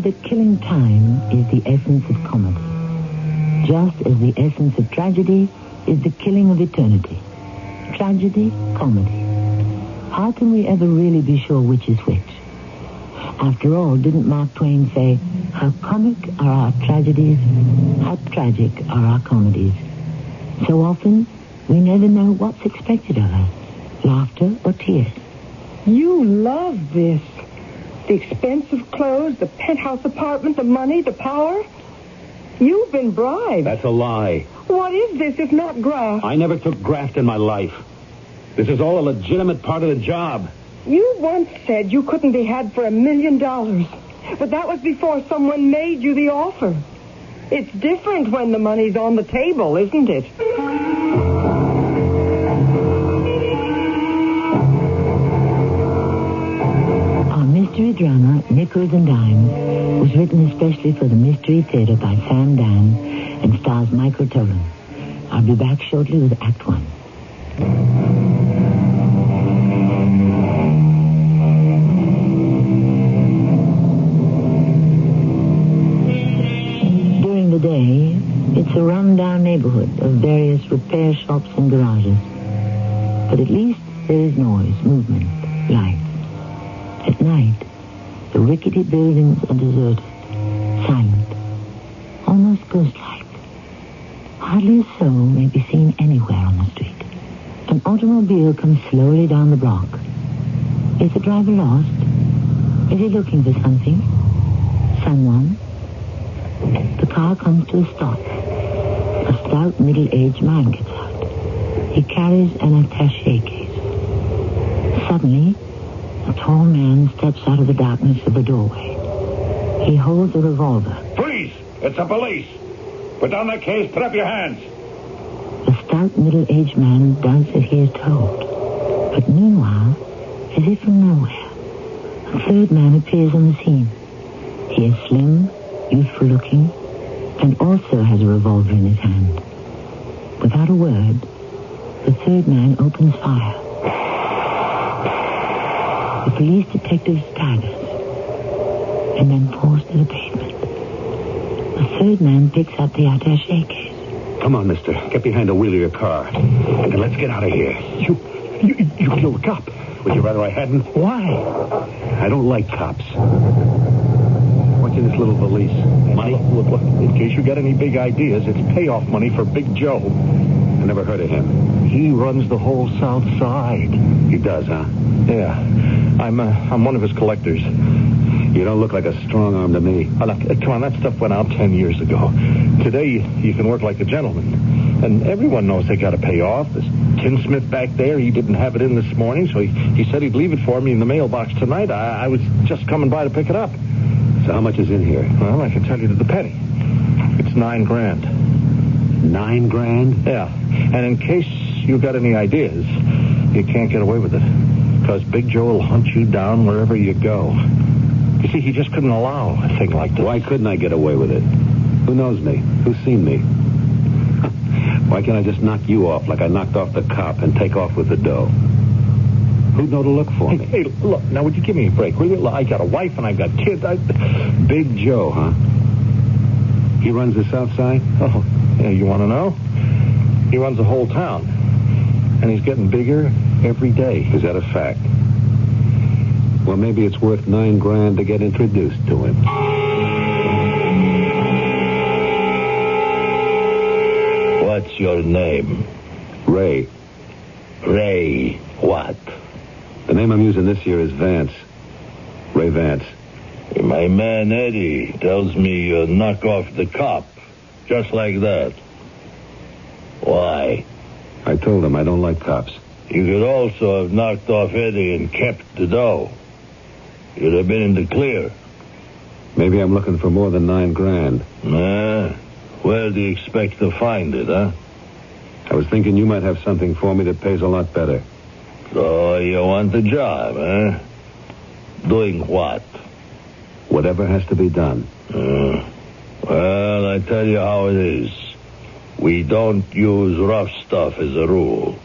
that killing time is the essence of comedy, just as the essence of tragedy is the killing of eternity. Tragedy, comedy. How can we ever really be sure which is which? After all, didn't Mark Twain say, how comic are our tragedies, how tragic are our comedies? So often, we never know what's expected of us, laughter or tears. You love this. The expensive clothes, the penthouse apartment, the money, the power. You've been bribed. That's a lie. What is this if not graft? I never took graft in my life. This is all a legitimate part of the job. You once said you couldn't be had for $1 million. But that was before someone made you the offer. It's different when the money's on the table, isn't it? Our mystery drama, Nickels and Dimes, was written especially for the Mystery Theater by Sam Dan and stars Michael Tolan. I'll be back shortly with Act One. During the day, it's a run-down neighborhood of various repair shops and garages. But at least there is noise, movement, lights. At night, the rickety buildings are deserted, silent, almost ghost-like. Hardly a soul may be seen anywhere on the street. An automobile comes slowly down the block. Is the driver lost? Is he looking for something? Someone? The car comes to a stop. A stout, middle-aged man gets out. He carries an attaché case. Suddenly, a tall man steps out of the darkness of the doorway. He holds a revolver. Freeze! It's the police! Put down that case, put up your hands. The stout, middle-aged man does as he is told. But meanwhile, as if from nowhere, a third man appears on the scene. He is slim, youthful-looking, and also has a revolver in his hand. Without a word, the third man opens fire. The police detective staggers and then falls to the pavement. The third man picks up the attaché case. Come on, mister. Get behind the wheel of your car. And let's get out of here. You killed a cop. Would you rather I hadn't? Why? I don't like cops. What's in this little valise? Money? Look, in case you got any big ideas, it's payoff money for Big Joe. I never heard of him. He runs the whole South Side. He does, huh? Yeah. I'm one of his collectors. You don't look like a strong arm to me. Oh, look, come on, that stuff went out 10 years ago. Today, you can work like a gentleman. And everyone knows they got to pay off. This tinsmith back there, he didn't have it in this morning, so he said he'd leave it for me in the mailbox tonight. I was just coming by to pick it up. So how much is in here? Well, I can tell you to the penny. It's $9 grand. $9 grand? Yeah. And in case you got any ideas, you can't get away with it. Because Big Joe will hunt you down wherever you go. You see, he just couldn't allow a thing like this. Why couldn't I get away with it? Who knows me? Who's seen me? Why can't I just knock you off like I knocked off the cop and take off with the dough? Who'd know to look for me? Hey, look, now would you give me a break, will you? Look, I got a wife and I got kids. Big Joe, huh? He runs the South Side? Oh, yeah, you want to know? He runs the whole town. And he's getting bigger every day. Is that a fact? Well, maybe it's worth $9 grand to get introduced to him. What's your name? Ray. Ray what? The name I'm using this year is Vance. Ray Vance. My man Eddie tells me you knock off the cop. Just like that. Why? I told him I don't like cops. You could also have knocked off Eddie and kept the dough. You'd have been in the clear. Maybe I'm looking for more than $9 grand. Where do you expect to find it, huh? I was thinking you might have something for me that pays a lot better. So you want the job, huh? Doing what? Whatever has to be done. Well, I tell you how it is. We don't use rough stuff as a rule.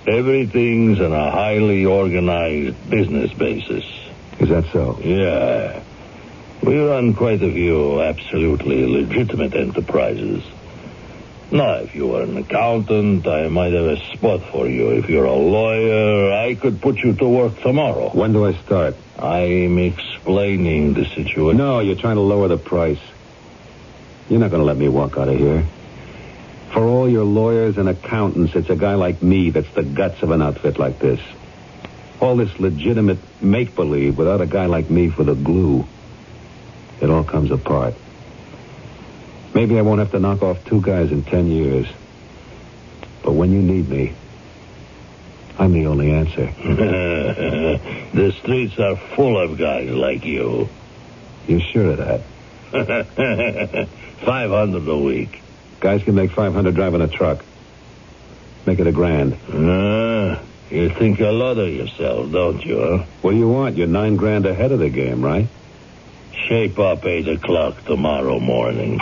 Everything's on a highly organized business basis. Is that so? Yeah. We run quite a few absolutely legitimate enterprises. Now, if you were an accountant, I might have a spot for you. If you're a lawyer, I could put you to work tomorrow. When do I start? I'm explaining the situation. No, you're trying to lower the price. You're not going to let me walk out of here. For all your lawyers and accountants, it's a guy like me that's the guts of an outfit like this. All this legitimate make-believe without a guy like me for the glue. It all comes apart. Maybe I won't have to knock off 2 guys in 10 years. But when you need me, I'm the only answer. The streets are full of guys like you. You sure of that? 500 a week. Guys can make 500 driving a truck. Make it $1,000. You think a lot of yourself, don't you, huh? What do you want? You're $9,000 ahead of the game, right? Shape up 8 o'clock tomorrow morning.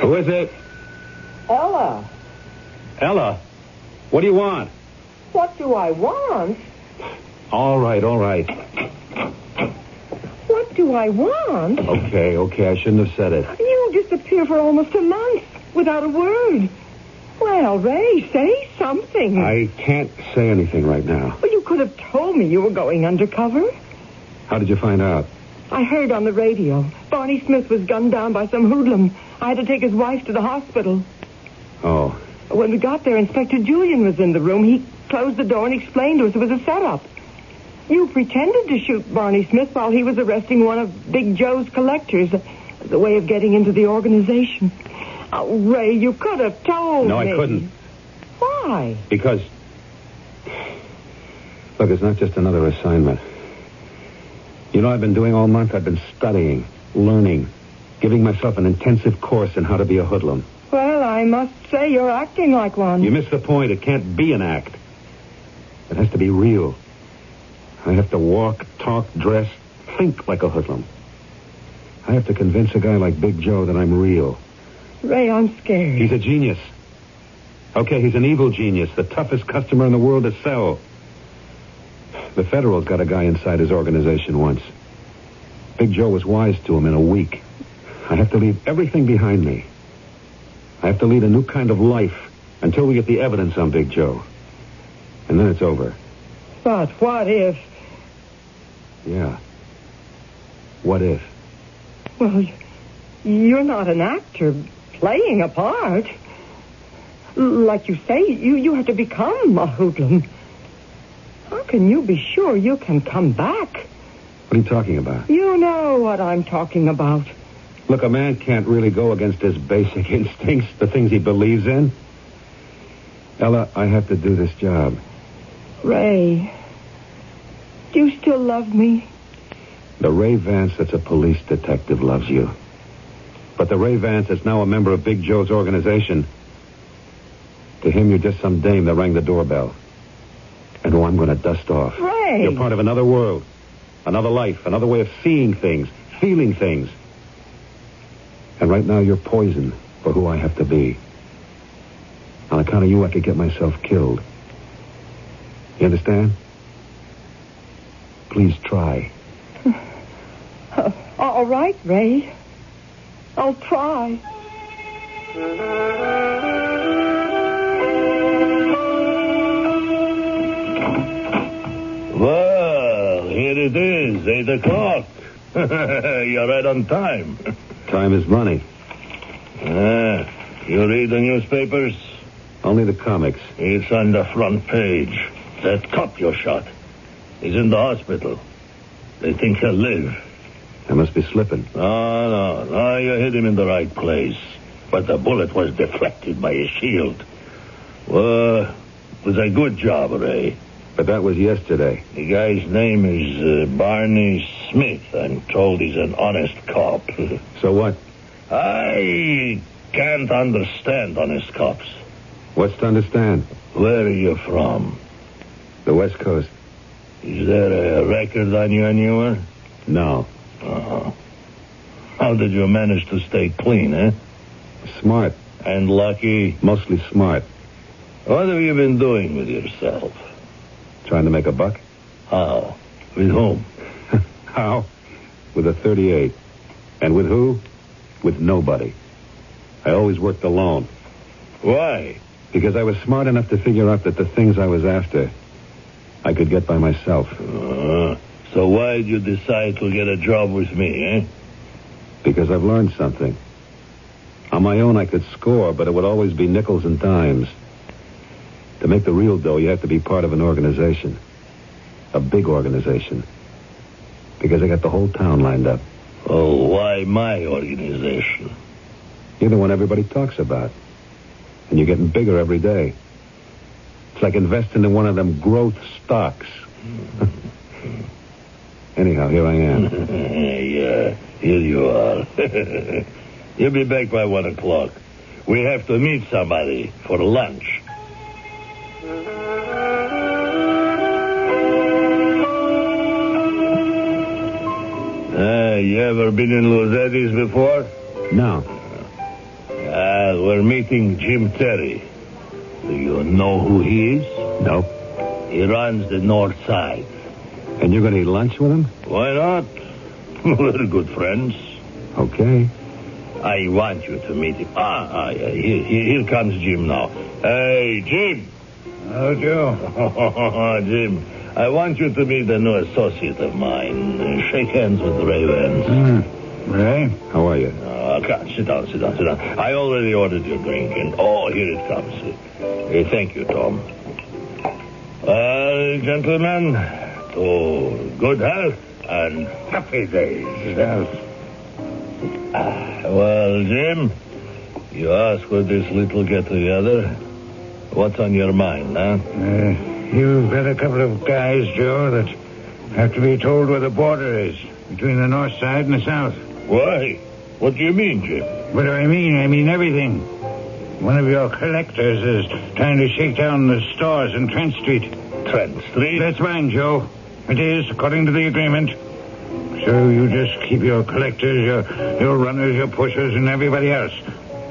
Who is it? Ella, Ella? What do you want? what do I want? All right. What do I want? Okay, I shouldn't have said it. You disappear for almost a month without a word. Well, Ray, say something. I can't say anything right now. Well, you could have told me you were going undercover. How did you find out? I heard on the radio. Barney Smith was gunned down by some hoodlum. I had to take his wife to the hospital. Oh. When we got there, Inspector Julian was in the room. He closed the door and explained to us it was a setup. You pretended to shoot Barney Smith while he was arresting one of Big Joe's collectors as a way of getting into the organization. Oh, Ray, you could have told me. No, I couldn't. Why? Because... Look, it's not just another assignment. You know what I've been doing all month? I've been studying, learning, giving myself an intensive course in how to be a hoodlum. Well, I must say you're acting like one. You missed the point. It can't be an act. It has to be real. I have to walk, talk, dress, think like a hoodlum. I have to convince a guy like Big Joe that I'm real. Ray, I'm scared. He's a genius. Okay, he's an evil genius, the toughest customer in the world to sell. The Federal's got a guy inside his organization once. Big Joe was wise to him in a week. I have to leave everything behind me. I have to lead a new kind of life until we get the evidence on Big Joe. And then it's over. But what if... Yeah. What if? Well, you're not an actor playing a part. Like you say, you have to become a hoodlum. How can you be sure you can come back? What are you talking about? You know what I'm talking about. Look, a man can't really go against his basic instincts, the things he believes in. Ella, I have to do this job. Ray, do you still love me? The Ray Vance that's a police detective loves you. But the Ray Vance that's now a member of Big Joe's organization, to him you're just some dame that rang the doorbell. And who I'm going to dust off. Ray! You're part of another world, another life, another way of seeing things, feeling things. And right now you're poison for who I have to be. On account of you, I could get myself killed. You understand? Please try. All right, Ray. I'll try. Well, here it is, 8 o'clock. You're right on time. Time is money. You read the newspapers? Only the comics. It's on the front page. That cop you shot. He's in the hospital. They think he'll live. I must be slipping. No, you hit him in the right place. But the bullet was deflected by his shield. Well, it was a good job, Ray. But that was yesterday. The guy's name is Barney Smith. I'm told he's an honest cop. So what? I can't understand honest cops. What's to understand? Where are you from? The West Coast. Is there a record on you anywhere? No. Uh-huh. How did you manage to stay clean, eh? Smart. And lucky? Mostly smart. What have you been doing with yourself? Trying to make a buck? How? With whom? How? With a 38. And with who? With nobody. I always worked alone. Why? Because I was smart enough to figure out that the things I was after, I could get by myself. So why did you decide to get a job with me, eh? Because I've learned something. On my own, I could score, but it would always be nickels and dimes. To make the real dough, you have to be part of an organization. A big organization. Because I got the whole town lined up. Oh, why my organization? You're the one everybody talks about. And you're getting bigger every day. It's like investing in one of them growth stocks. Anyhow, here I am. Yeah, here you are. You'll be back by 1 o'clock. We have to meet somebody for lunch. You ever been in Luzetti's before? No. We're meeting Jim Terry. Do you know who he is? Nope. He runs the north side. And you're going to eat lunch with him? Why not? We're good friends. Okay. I want you to meet him. Yeah. Here comes Jim now. Hey, Jim. How do you? Jim, I want you to meet a new associate of mine. Shake hands with Ray Vance. Ray? How are you? Come, sit down. I already ordered your drink, and here it comes. Thank you, Tom. Gentlemen, to good health and happy days. Well, Jim, you asked for this little get-together. What's on your mind, huh? You've got a couple of guys, Joe, that have to be told where the border is between the north side and the south. Why? What do you mean, Jim? What do I mean? I mean everything. One of your collectors is trying to shake down the stores in Trent Street. Trent Street? That's fine, Joe. It is, according to the agreement. So you just keep your collectors, your runners, your pushers, and everybody else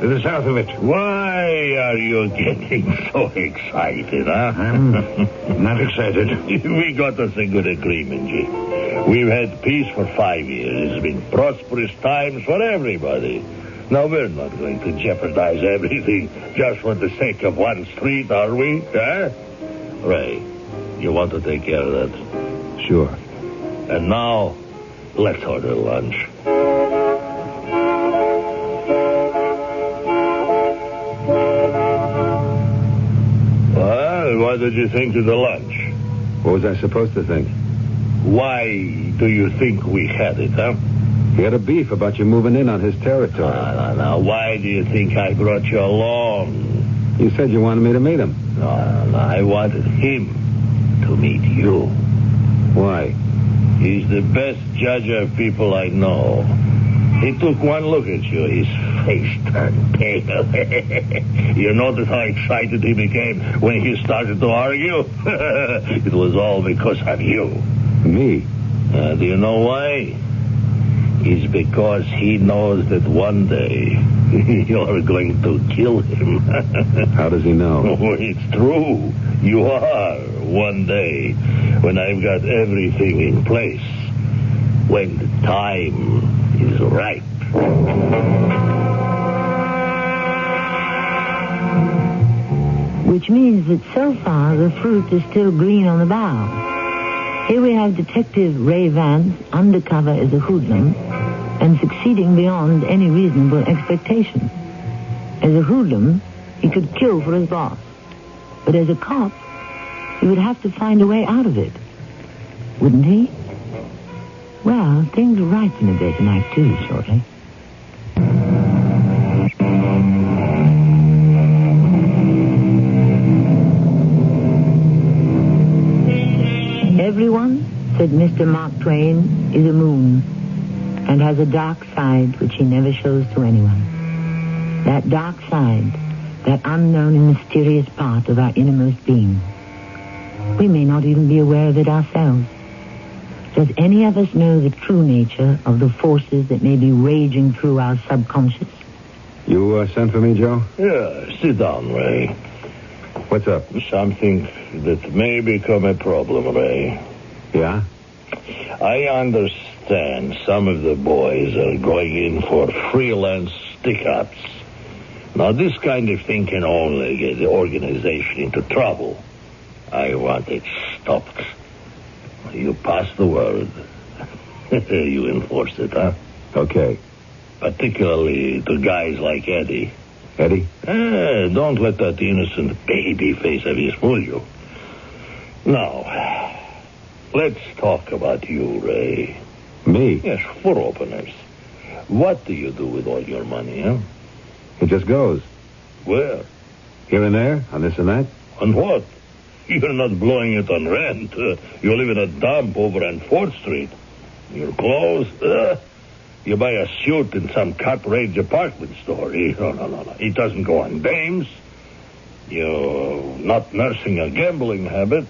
to the south of it. Why are you getting so excited, huh? I'm not excited. We got us a good agreement, Jim. We've had peace for 5 years. It's been prosperous times for everybody. Now, we're not going to jeopardize everything just for the sake of one street, are we? Huh? Ray, you want to take care of that? Sure. And now, let's order lunch. Well, what did you think of the lunch? What was I supposed to think? Why do you think we had it, huh? He had a beef about you moving in on his territory. No. Why do you think I brought you along? You said you wanted me to meet him. No. I wanted him to meet you. Why? He's the best judge of people I know. He took one look at you. His face turned pale. You notice how excited he became when he started to argue? It was all because of you. Me? Do you know why? It's because he knows that one day you're going to kill him. How does he know? Oh, it's true. You are, one day, when I've got everything in place. When the time is right. Which means that so far the fruit is still green on the bough. Here we have Detective Ray Vance undercover as a hoodlum and succeeding beyond any reasonable expectation. As a hoodlum, he could kill for his boss. But as a cop, he would have to find a way out of it. Wouldn't he? Well, things will ripen a bit in Act 2 shortly. Everyone, said Mr. Mark Twain, is a moon and has a dark side which he never shows to anyone. That dark side, that unknown and mysterious part of our innermost being. We may not even be aware of it ourselves. Does any of us know the true nature of the forces that may be raging through our subconscious? You sent for me, Joe? Yeah, sit down, Ray. What What's up? Something that may become a problem, Ray. Yeah? I understand some of the boys are going in for freelance stick-ups. Now, this kind of thing can only get the organization into trouble. I want it stopped. You pass the word. You enforce it, huh? Okay. Particularly to guys like Eddie. Eddie? Don't let that innocent baby face of his fool you. Now, let's talk about you, Ray. Me? Yes, for openers. What do you do with all your money, huh? It just goes. Where? Here and there, on this and that. On what? You're not blowing it on rent. You live in a dump over on 4th Street. Your clothes? You buy a suit in some cut-rate department store. No. It doesn't go on dames. You're not nursing a gambling habit.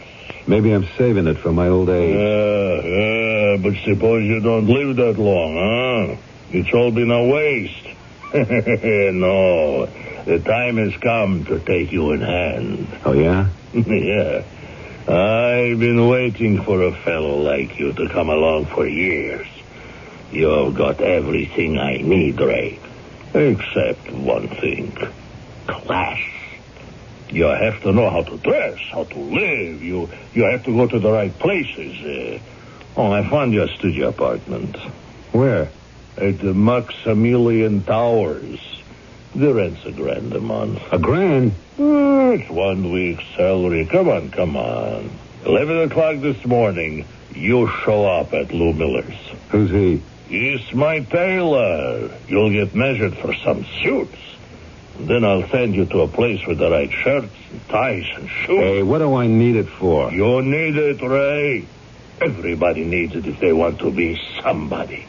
Maybe I'm saving it for my old age. But suppose you don't live that long, huh? It's all been a waste. No, the time has come to take you in hand. Oh, yeah? Yeah. I've been waiting for a fellow like you to come along for years. You've got everything I need, Ray. Except one thing. Class. You have to know how to dress, how to live. You have to go to the right places. I found your studio apartment. Where? At the Maximilian Towers. The rent's $1,000 a month. $1,000? It's 1 week's salary. Come on. 11 o'clock this morning, you show up at Lou Miller's. Who's he? He's my tailor. You'll get measured for some suits. Then I'll send you to a place with the right shirts and ties and shoes. Hey, what do I need it for? You need it, Ray. Everybody needs it if they want to be somebody.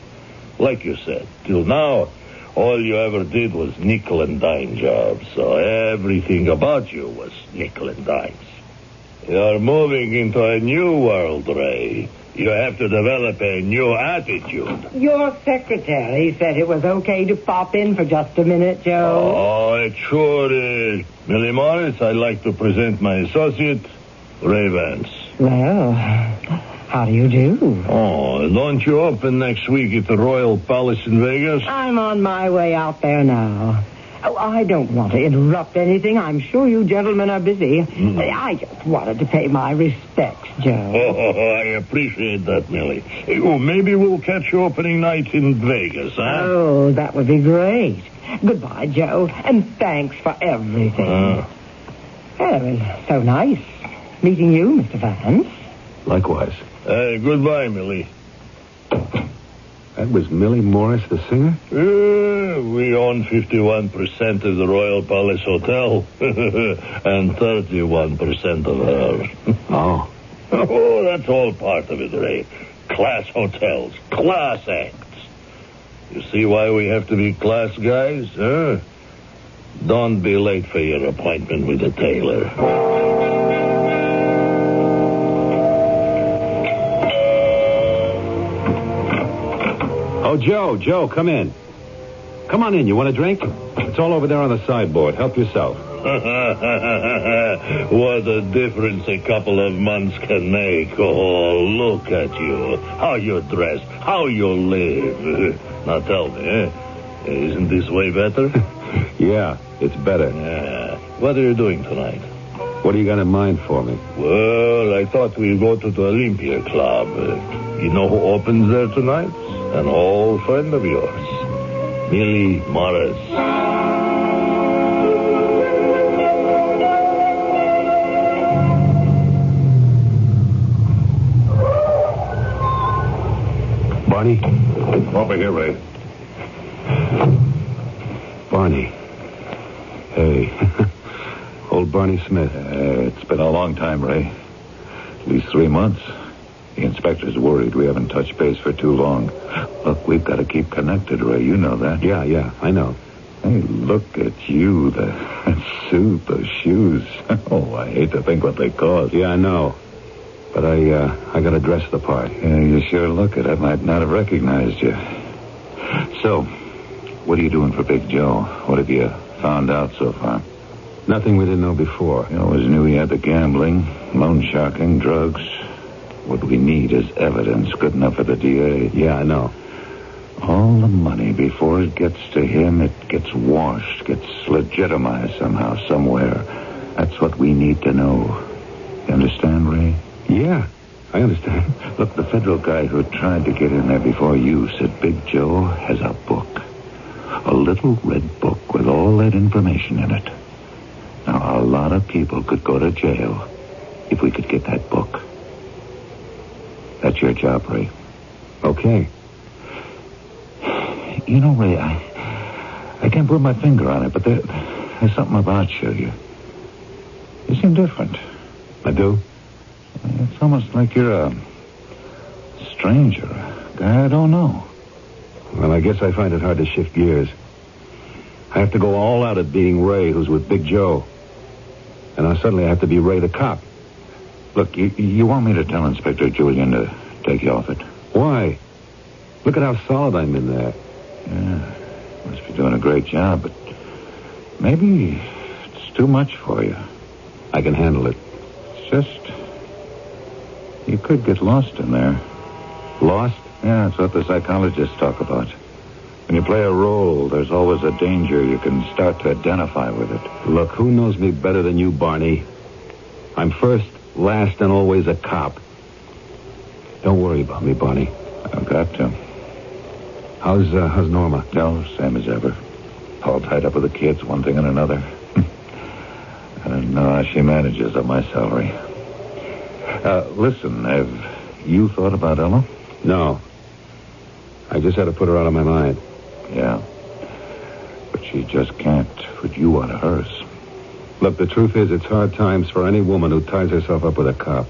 Like you said, till now, all you ever did was nickel and dime jobs. So everything about you was nickel and dimes. You're moving into a new world, Ray. You have to develop a new attitude. Your secretary said it was okay to pop in for just a minute, Joe. Oh, it sure is. Millie Morris, I'd like to present my associate, Ray Vance. Well, how do you do? Oh, don't you open next week at the Royal Palace in Vegas? I'm on my way out there now. Oh, I don't want to interrupt anything. I'm sure you gentlemen are busy. I just wanted to pay my respects, Joe. Oh, I appreciate that, Millie. Oh, maybe we'll catch you opening night in Vegas, huh? Oh, that would be great. Goodbye, Joe, and thanks for everything. Well, it's so nice meeting you, Mr. Vance. Likewise. Goodbye, Millie. That was Millie Morris, the singer? We own 51% of the Royal Palace Hotel and 31% of her. Oh. Oh, that's all part of it, Ray. Class hotels, class acts. You see why we have to be class guys, huh? Don't be late for your appointment with the tailor. Oh, Joe, come in. Come on in. You want a drink? It's all over there on the sideboard. Help yourself. What a difference a couple of months can make. Oh, look at you. How you dress. How you live. Now tell me, isn't this way better? Yeah, it's better. What are you doing tonight? What do you got in mind for me? Well, I thought we'd go to the Olympia Club. You know who opens there tonight? An old friend of yours, Millie Morris. Barney? Over here, Ray. Barney. Hey. Old Barney Smith. It's been a long time, Ray. At least 3 months. The inspector's worried we haven't touched base for too long. Look, we've got to keep connected, Ray. You know that. Yeah, I know. Hey, look at you. The suit, those shoes. Oh, I hate to think what they cost. Yeah, I know. But I got to dress the part. Yeah, you sure look it. I might not have recognized you. So, what are you doing for Big Joe? What have you found out so far? Nothing we didn't know before. You always knew he had the gambling, loan sharking, drugs. What we need is evidence good enough for the DA. Yeah, I know. All the money, before it gets to him, it gets washed, gets legitimized somehow, somewhere. That's what we need to know. You understand, Ray? Yeah, I understand. Look, the federal guy who tried to get in there before you said Big Joe has a book. A little red book with all that information in it. Now, a lot of people could go to jail if we could get that book. That's your job, Ray. Okay. You know, Ray, I can't put my finger on it, but there's something about you. You seem different. I do? It's almost like you're a stranger, a guy I don't know. Well, I guess I find it hard to shift gears. I have to go all out at beating Ray, who's with Big Joe. And now suddenly I have to be Ray the cop. Look, you want me to tell Inspector Julian to take you off it? Why? Look at how solid I'm in there. Yeah, must be doing a great job, but maybe it's too much for you. I can handle it. It's just, you could get lost in there. Lost? Yeah, that's what the psychologists talk about. When you play a role, there's always a danger you can start to identify with it. Look, who knows me better than you, Barney? I'm first, last, and always a cop. Don't worry about me, Barney. I've got to. How's Norma? No, same as ever. All tied up with the kids, one thing and another. I don't know how she manages on my salary. Listen, have you thought about Ella? No. I just had to put her out of my mind. Yeah. But she just can't put you out of hers. Look, the truth is it's hard times for any woman who ties herself up with a cop.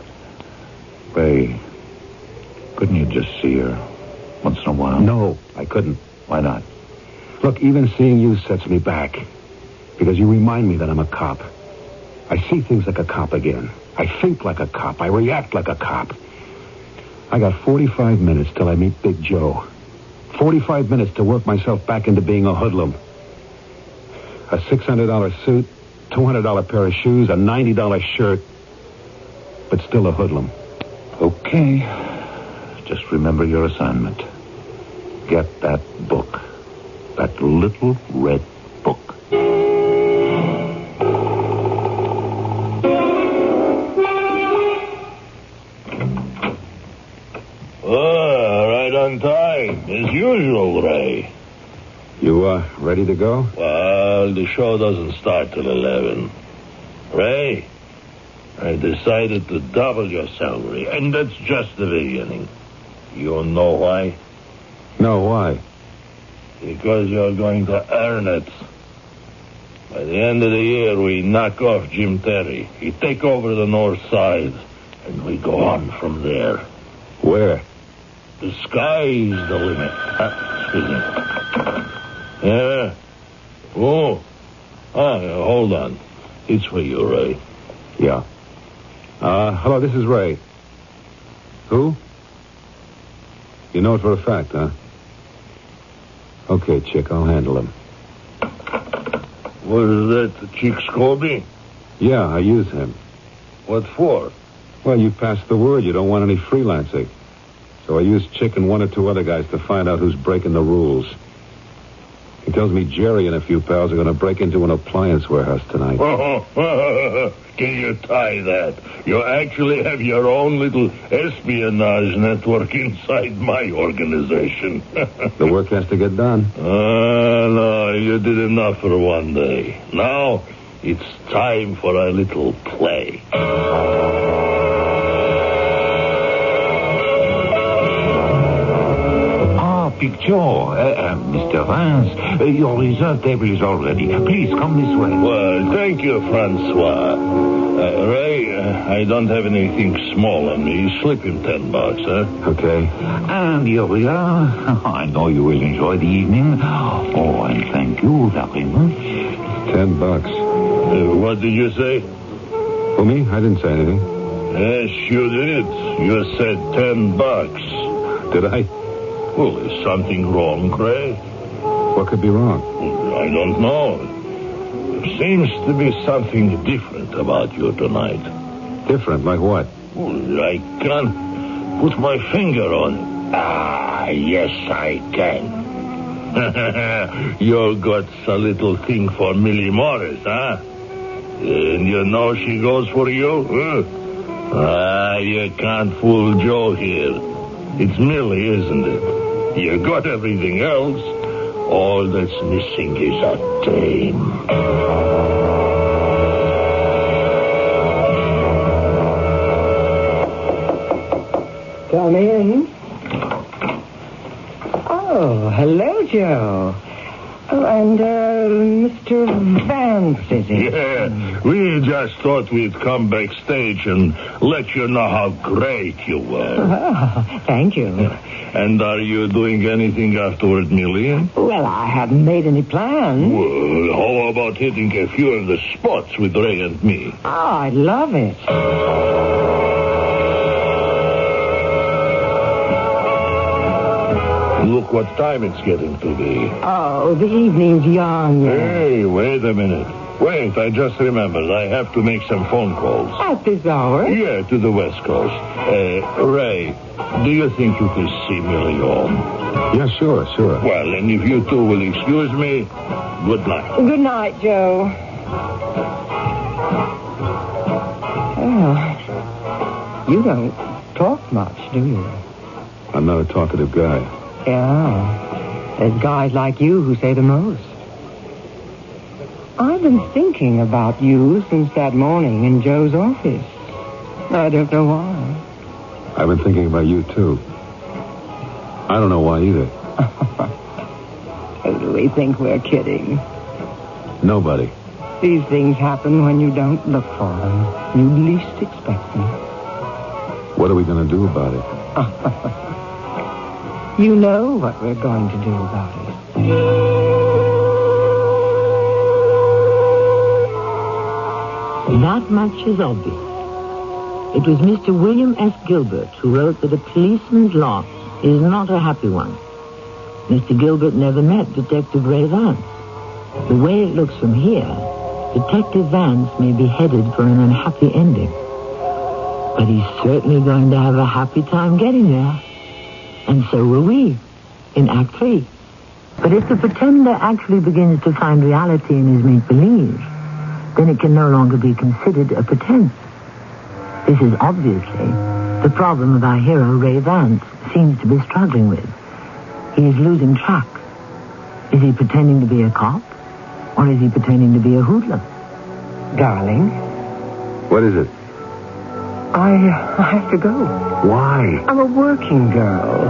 Ray, couldn't you just see her once in a while? No, I couldn't. Why not? Look, even seeing you sets me back. Because you remind me that I'm a cop. I see things like a cop again. I think like a cop. I react like a cop. I got 45 minutes till I meet Big Joe. 45 minutes to work myself back into being a hoodlum. A $600 suit, $200 pair of shoes, a $90 shirt. But still a hoodlum. Okay. Just remember your assignment. Get that book. That little red book. Right on time, as usual, Ray. You, ready to go? Well, the show doesn't start till 11. Ray, I decided to double your salary, and that's just the beginning. You know why? No, why? Because you're going to earn it. By the end of the year, we knock off Jim Terry. We take over the north side, and we go on from there. Where? The sky's the limit. Excuse me. Yeah. Oh. Hold on. It's for you, Ray. Yeah. Hello, this is Ray. Who? You know it for a fact, huh? Okay, Chick, I'll handle him. What is that, the Chick Scobie? Yeah, I use him. What for? Well, you passed the word you don't want any freelancing. So I used Chick and one or two other guys to find out who's breaking the rules. He tells me Jerry and a few pals are going to break into an appliance warehouse tonight. Can you tie that? You actually have your own little espionage network inside my organization. The work has to get done. No, you did enough for one day. Now, it's time for a little play. Big Joe, Mr. Vance, your result table is all ready. Please, come this way. Well, thank you, Francois. Ray, I don't have anything small on me. Slip him $10, huh? Okay. And here we are. I know you will enjoy the evening. Oh, and thank you very much. $10. What did you say? Who, me? I didn't say anything. Yes, you did. You said $10. Did I? Well, is something wrong, Ray? What could be wrong? I don't know. Seems to be something different about you tonight. Different, like what? I can't put my finger on it. Ah, yes, I can. You got a little thing for Millie Morris, huh? And you know she goes for you? You can't fool Joe here. It's Millie, isn't it? You got everything else. All that's missing is a dame. Come in. Oh, hello, Joe. Oh, and, Mr. Vance, is it? Yeah, we just thought we'd come backstage and let you know how great you were. Oh, thank you. And are you doing anything afterward, Millie? Well, I haven't made any plans. Well, how about hitting a few of the spots with Ray and me? Oh, I'd love it. Look what time it's getting to be. Oh, the evening's young. Hey, wait a minute. Wait, I just remembered. I have to make some phone calls. At this hour? Yeah, to the West Coast. Ray, do you think you could see Millie home? Yeah, sure. Well, and if you two will excuse me, good night. Good night, Joe. Well, you don't talk much, do you? I'm not a talkative guy. Yeah. There's guys like you who say the most. I've been thinking about you since that morning in Joe's office. I don't know why. I've been thinking about you, too. I don't know why either. Who do we think we're kidding? Nobody. These things happen when you don't look for them. You least expect them. What are we going to do about it? You know what we're going to do about it. That much is obvious. It was Mr. William S. Gilbert who wrote that a policeman's lot is not a happy one. Mr. Gilbert never met Detective Ray Vance. The way it looks from here, Detective Vance may be headed for an unhappy ending. But he's certainly going to have a happy time getting there. And so will we, in Act 3. But if the pretender actually begins to find reality in his make-believe, then it can no longer be considered a pretense. This is obviously the problem that our hero, Ray Vance, seems to be struggling with. He is losing track. Is he pretending to be a cop? Or is he pretending to be a hoodlum? Darling, What is it? I have to go. Why? I'm a working girl.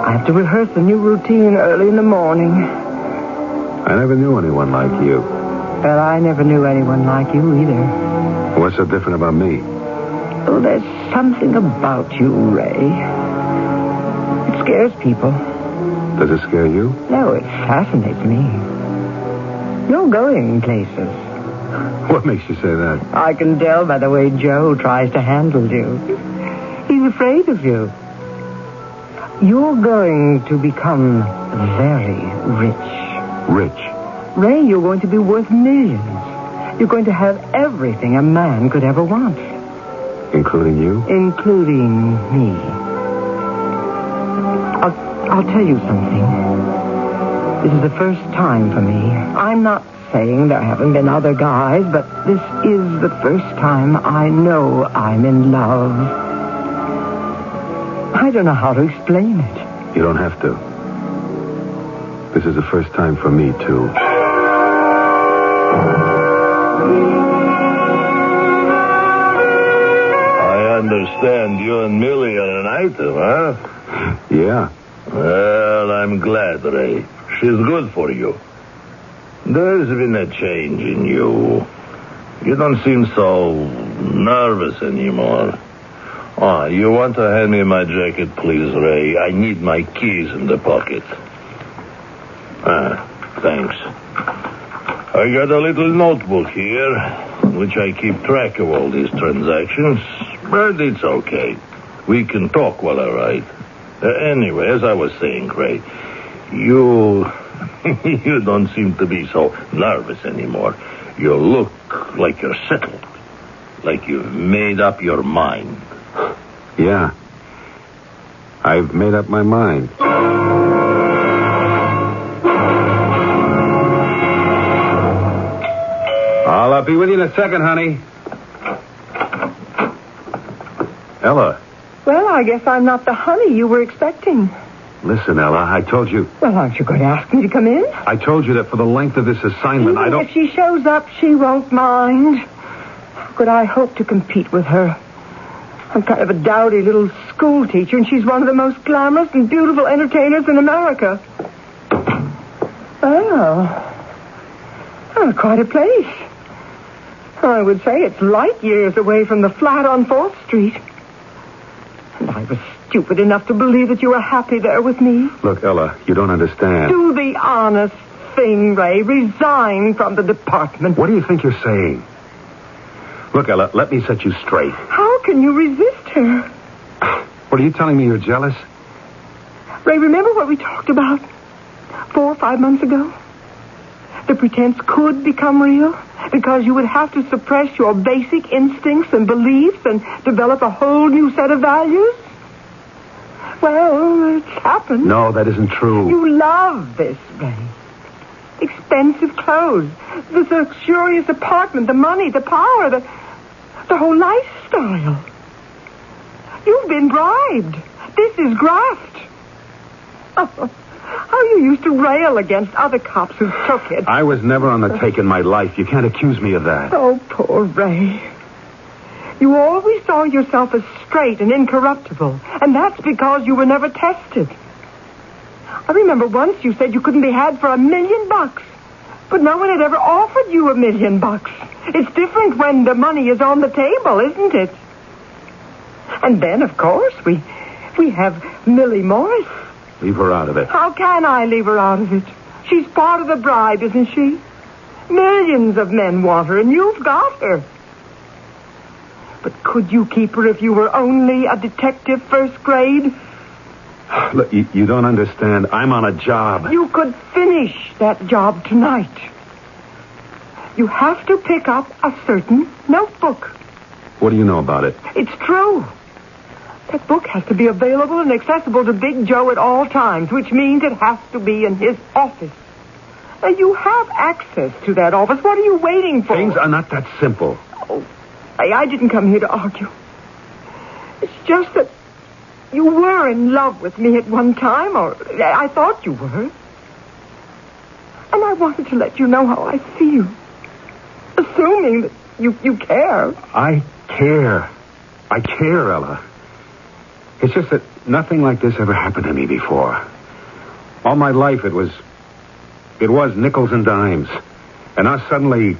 I have to rehearse a new routine early in the morning. I never knew anyone like you. Well, I never knew anyone like you either. What's so different about me? Oh, there's something about you, Ray. It scares people. Does it scare you? No, it fascinates me. You're going places. What makes you say that? I can tell by the way Joe tries to handle you. He's afraid of you. You're going to become very rich. Rich. Ray, you're going to be worth millions. You're going to have everything a man could ever want. Including you? Including me. I'll tell you something. This is the first time for me. I'm not saying there haven't been other guys, but this is the first time I know I'm in love. I don't know how to explain it. You don't have to. This is the first time for me, too. I understand you and Millie are an item, huh? Yeah. Well, I'm glad, Ray. She's good for you. There's been a change in you. You don't seem so nervous anymore. Oh, you want to hand me my jacket, please, Ray? I need my keys in the pocket. Thanks. I got a little notebook here, in which I keep track of all these transactions, but it's okay. We can talk while I write. Anyway, as I was saying, Ray, you don't seem to be so nervous anymore. You look like you're settled. Like you've made up your mind. Yeah. I've made up my mind. I'll be with you in a second, honey. Ella. Well, I guess I'm not the honey you were expecting. Listen, Ella, I told you... Well, aren't you going to ask me to come in? I told you that for the length of this assignment, Even if she shows up, she won't mind. How could I hope to compete with her? I'm kind of a dowdy little school teacher, and she's one of the most glamorous and beautiful entertainers in America. Oh, quite a place. I would say it's light years away from the flat on 4th Street. And I was stupid enough to believe that you were happy there with me. Look, Ella, you don't understand. Do the honest thing, Ray. Resign from the department. What do you think you're saying? Look, Ella, let me set you straight. How can you resist her? What, are you telling me you're jealous? Ray, remember what we talked about 4 or 5 months ago? The pretense could become real because you would have to suppress your basic instincts and beliefs and develop a whole new set of values? Well, it's happened. No, that isn't true. You love this, Ray. Expensive clothes, the luxurious apartment, the money, the power, the whole lifestyle. You've been bribed. This is graft. Oh, how you used to rail against other cops who took it. I was never on the take in my life. You can't accuse me of that. Oh, poor Ray. You always saw yourself as straight and incorruptible, and that's because you were never tested. I remember once you said you couldn't be had for $1 million, but no one had ever offered you $1 million. It's different when the money is on the table, isn't it? And then, of course, we have Millie Morris. Leave her out of it. How can I leave her out of it? She's part of the bribe, isn't she? Millions of men want her, and you've got her. But could you keep her if you were only a detective 1st grade? Look, you don't understand. I'm on a job. You could finish that job tonight. You have to pick up a certain notebook. What do you know about it? It's true. That book has to be available and accessible to Big Joe at all times, which means it has to be in his office. Now, you have access to that office. What are you waiting for? Things are not that simple. Oh, I didn't come here to argue. It's just that you were in love with me at one time, or I thought you were. And I wanted to let you know how I feel. Assuming that you care. I care. I care, Ella. It's just that nothing like this ever happened to me before. All my life it was nickels and dimes. And now suddenly...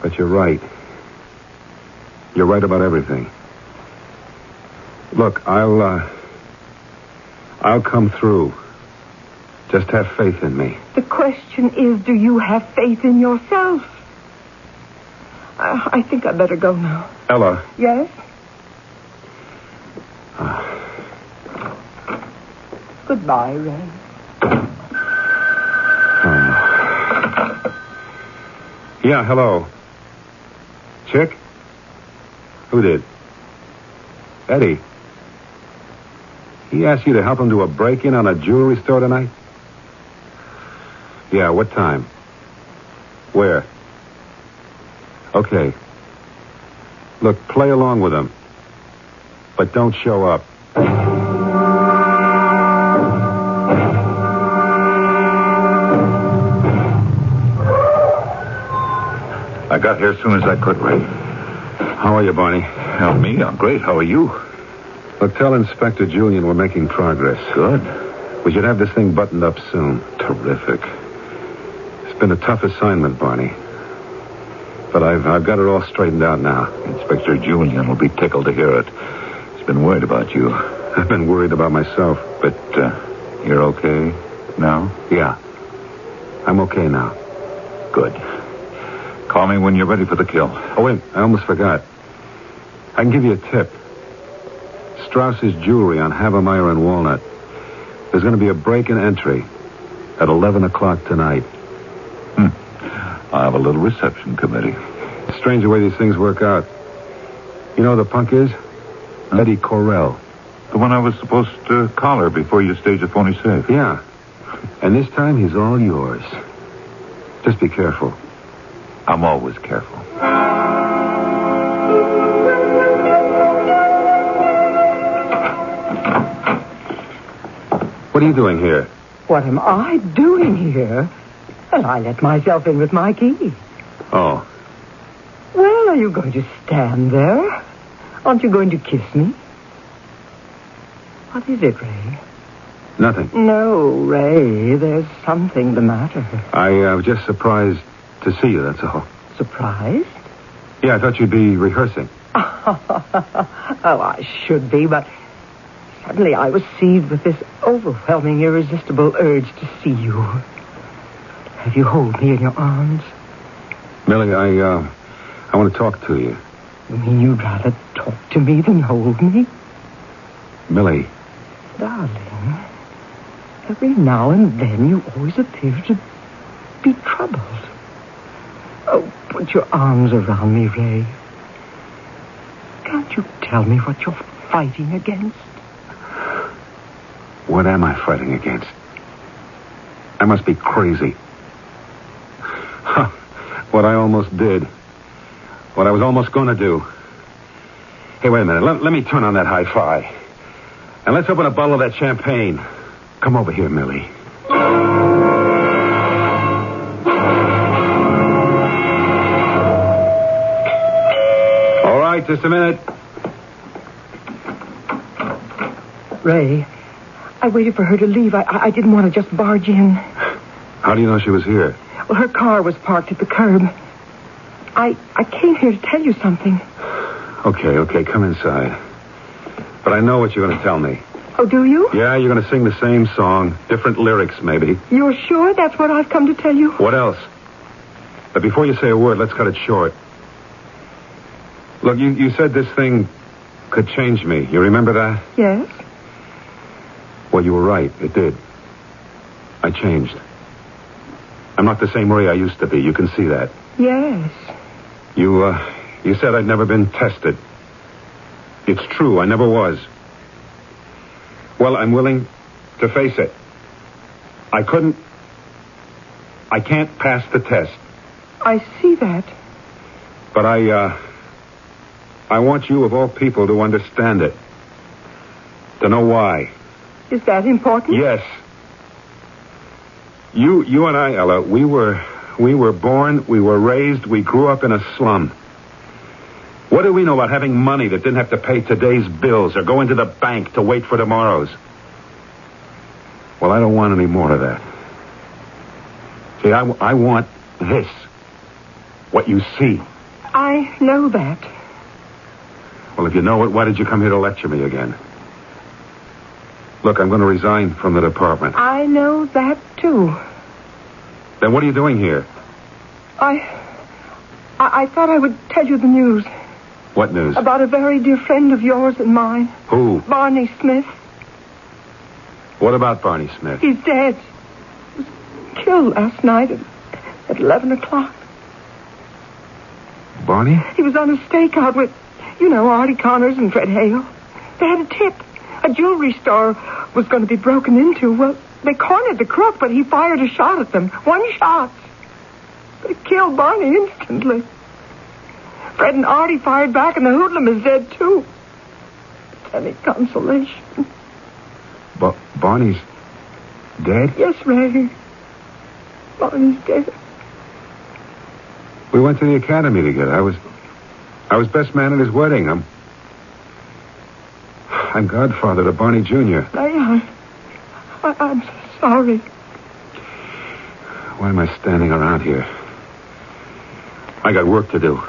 But you're right. You're right about everything. Look, I'll come through. Just have faith in me. The question is, do you have faith in yourself? I think I'd better go now. Ella. Yes? Goodbye, Ray. Yeah, hello. Chick? Who did? Eddie. He asked you to help him do a break-in on a jewelry store tonight? Yeah, what time? Where? Okay. Look, play along with him. But don't show up. I got here as soon as I could, Ray. How are you, Barney? Hell, me? I'm great. How are you? Look, tell Inspector Julian we're making progress. Good. We should have this thing buttoned up soon. Terrific. It's been a tough assignment, Barney. But I've got it all straightened out now. Inspector Julian will be tickled to hear it. He's been worried about you. I've been worried about myself. But you're okay now? Yeah. I'm okay now. Good. Call me when you're ready for the kill. Oh, wait. I almost forgot. I can give you a tip. Strauss's Jewelry on Havermeyer and Walnut. There's going to be a break-in entry at 11 o'clock tonight. I have a little reception committee. Strange the way these things work out. You know who the punk is? Eddie Correll. The one I was supposed to collar before you staged a phony safe. Yeah. And this time he's all yours. Just be careful. I'm always careful. What are you doing here? What am I doing here? Well, I let myself in with my key. Oh. Well, are you going to stand there? Aren't you going to kiss me? What is it, Ray? Nothing. No, Ray, there's something the matter. I was just surprised to see you, that's all. Surprised? Yeah, I thought you'd be rehearsing. Oh, I should be, but suddenly I was seized with this overwhelming, irresistible urge to see you. Have you hold me in your arms? Millie, I want to talk to you. You mean you'd rather talk to me than hold me? Millie. Darling, every now and then you always appear to be troubled. Oh, put your arms around me, Ray. Can't you tell me what you're fighting against? What am I fighting against? I must be crazy. Huh. What I almost did. What I was almost going to do. Hey, wait a minute. Let me turn on that hi-fi. And let's open a bottle of that champagne. Come over here, Millie. All right, just a minute. Ray, I waited for her to leave. I didn't want to just barge in. How do you know she was here? Well, her car was parked at the curb. I came here to tell you something. Okay, come inside. But I know what you're going to tell me. Oh, do you? Yeah, you're going to sing the same song. Different lyrics, maybe. You're sure that's what I've come to tell you? What else? But before you say a word, let's cut it short. Look, you said this thing could change me. You remember that? Yes. Well, you were right. It did. I changed. I'm not the same Ray I used to be. You can see that. Yes. You said I'd never been tested. It's true. I never was. Well, I'm willing to face it. I can't pass the test. I see that. But I want you, of all people, to understand it. To know why. Is that important? Yes. You and I, Ella, we were born, we were raised, we grew up in a slum. What do we know about having money that didn't have to pay today's bills or go into the bank to wait for tomorrow's? Well, I don't want any more of that. See, I want this. What you see. I know that. Well, if you know it, why did you come here to lecture me again? Look, I'm going to resign from the department. I know that, too. Then what are you doing here? I thought I would tell you the news. What news? About a very dear friend of yours and mine. Who? Barney Smith. What about Barney Smith? He's dead. He was killed last night at 11 o'clock. Barney? He was on a stakeout with, Artie Connors and Fred Hale. They had a tip. A jewelry store was going to be broken into. Well, they cornered the crook, but he fired a shot at them. One shot. But it killed Barney instantly. Fred and Artie fired back, and the hoodlum is dead, too. Any consolation? Barney's dead? Yes, Ray. Barney's dead. We went to the academy together. I was best man at his wedding. I'm godfather to Barney Jr. I'm sorry. Why am I standing around here? I got work to do.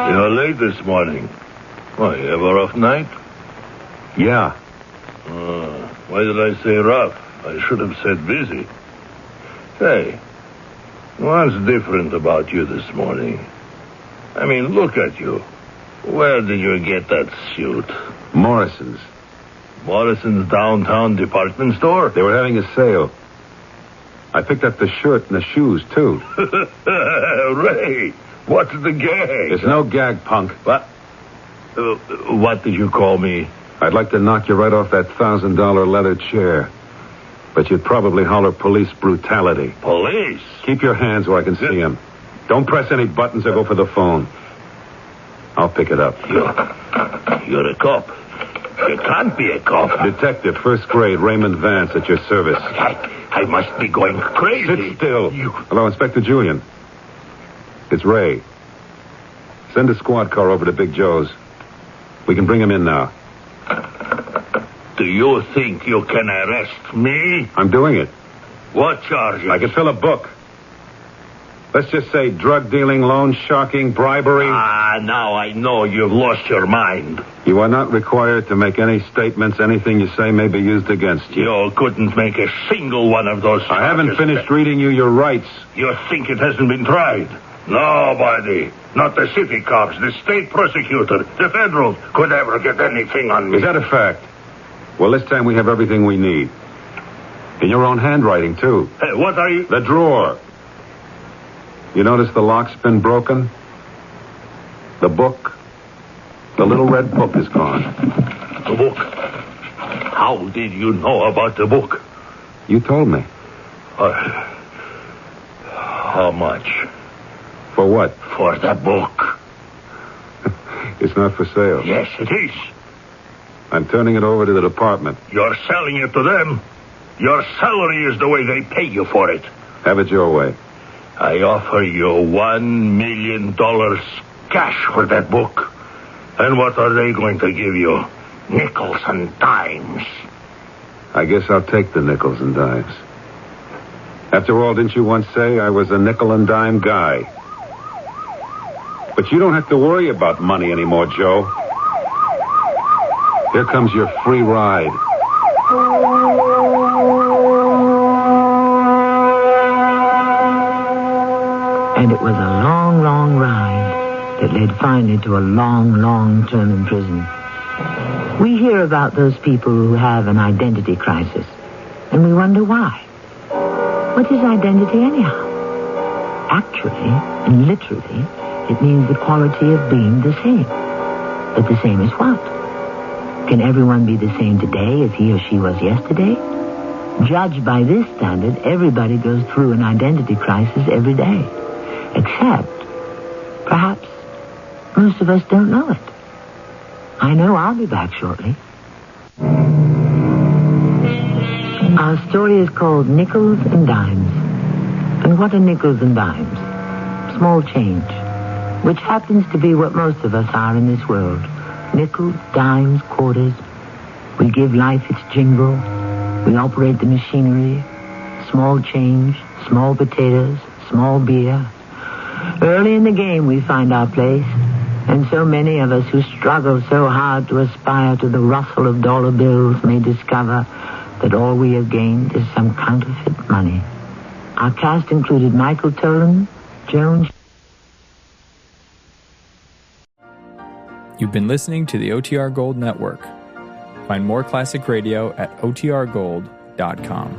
You're late this morning. Why, you have a rough night? Yeah. Why did I say rough? I should have said busy. Say, what's different about you this morning? I mean, look at you. Where did you get that suit? Morrison's. Morrison's downtown department store? They were having a sale. I picked up the shirt and the shoes, too. Ray, what's the gag? There's no gag, punk. What did you call me? I'd like to knock you right off that $1,000 leather chair. But you'd probably holler police brutality. Police? Keep your hands where I can see them. Don't press any buttons or go for the phone. I'll pick it up. You're a cop. You can't be a cop. Detective, first grade, Raymond Vance, at your service. I must be going crazy. Sit still. Hello, Inspector Julian. It's Ray. Send a squad car over to Big Joe's. We can bring him in now. Do you think you can arrest me? I'm doing it. What charges? I can fill a book. Let's just say drug dealing, loan sharking, bribery. Now I know you've lost your mind. You are not required to make any statements. Anything you say may be used against you. You couldn't make a single one of those charges. I haven't finished reading you your rights. You think it hasn't been tried? Nobody, not the city cops, the state prosecutor, the federal, could ever get anything on me. Is that a fact? Well, this time we have everything we need. In your own handwriting, too. Hey, what are you... The drawer. You notice the lock's been broken? The book? The little red book is gone. The book? How did you know about the book? You told me. How much? For what? For the book. It's not for sale. Yes, it is. I'm turning it over to the department. You're selling it to them. Your salary is the way they pay you for it. Have it your way. I offer you $1 million cash for that book. And what are they going to give you? Nickels and dimes. I guess I'll take the nickels and dimes. After all, didn't you once say I was a nickel and dime guy? But you don't have to worry about money anymore, Joe. Here comes your free ride. And it was a long, long ride that led finally to a long, long term in prison. We hear about those people who have an identity crisis, and we wonder why. What is identity anyhow? Actually, and literally, it means the quality of being the same. But the same as what? Can everyone be the same today as he or she was yesterday? Judged by this standard, everybody goes through an identity crisis every day. Except, perhaps, most of us don't know it. I know I'll be back shortly. Our story is called Nickels and Dimes. And what are nickels and dimes? Small change, which happens to be what most of us are in this world. Nickels, dimes, quarters. We give life its jingle. We operate the machinery. Small change, small potatoes, small beer. Early in the game we find our place. And so many of us who struggle so hard to aspire to the rustle of dollar bills may discover that all we have gained is some counterfeit money. Our cast included Michael Tolan, Joan... You've been listening to the OTR Gold Network. Find more classic radio at otrgold.com.